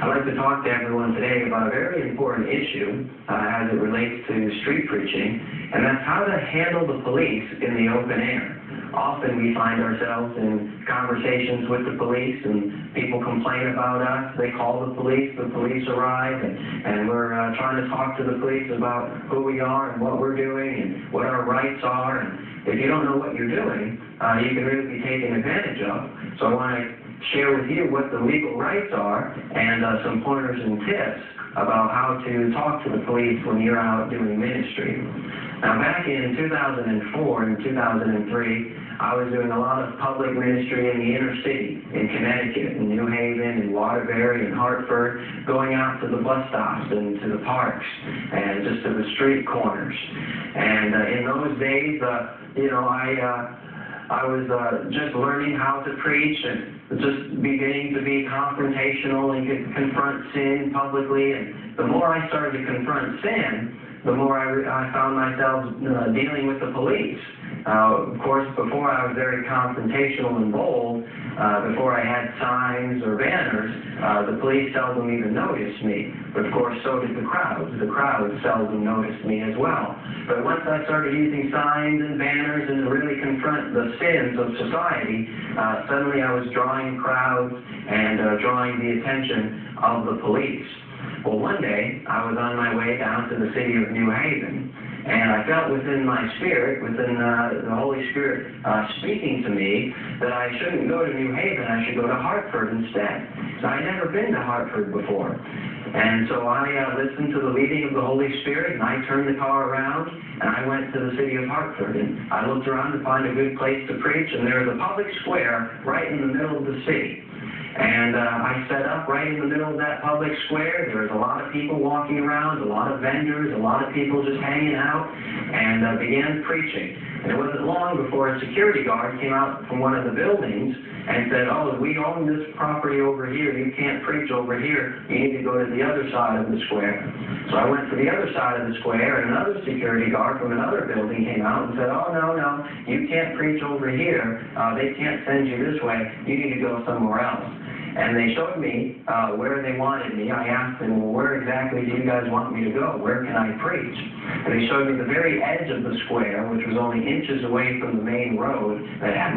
I'd like to talk to everyone today about a very important issue as it relates to street preaching, and that's how to handle the police in the open air. Often we find ourselves in conversations with the police, and people complain about us. They call the police arrive, and we're trying to talk to the police about who we are and what we're doing and what our rights are. And if you don't know what you're doing, you can really be taken advantage of. So I want to share with you what the legal rights are and some pointers and tips about how to talk to the police when you're out doing ministry. Now, back in 2004 and 2003, I was doing a lot of public ministry in the inner city, in Connecticut, in New Haven, in Waterbury, in Hartford, going out to the bus stops and to the parks and just to the street corners. And in those days, I was just learning how to preach and just beginning to be confrontational and confront sin publicly. And the more I started to confront sin, the more I found myself dealing with the police. Of course, before I was very confrontational and bold, before I had signs or banners, the police seldom even noticed me. But of course, so did the crowds. The crowds seldom noticed me as well. But once I started using signs and banners and to really confront the sins of society, suddenly I was drawing crowds and drawing the attention of the police. Well, one day, I was on my way down to the city of New Haven, and I felt within my spirit, within the Holy Spirit speaking to me, that I shouldn't go to New Haven, I should go to Hartford instead. So I'd never been to Hartford before. And so I listened to the leading of the Holy Spirit, and I turned the car around, and I went to the city of Hartford. And I looked around to find a good place to preach, and there was a public square right in the middle of the city. And I set up right in the middle of that public square. There was a lot of people walking around, a lot of vendors, a lot of people just hanging out, and began preaching. And it wasn't long before a security guard came out from one of the buildings and said, "Oh, we own this property over here. You can't preach over here. You need to go to the other side of the square." So I went to the other side of the square, and another security guard from another building came out and said, "Oh, no, you can't preach over here. They can't send you this way. You need to go somewhere else." And they showed me where they wanted me. I asked them, "Well, where exactly do you guys want me to go? Where can I preach?" And they showed me the very edge of the square, which was only inches away from the main road that had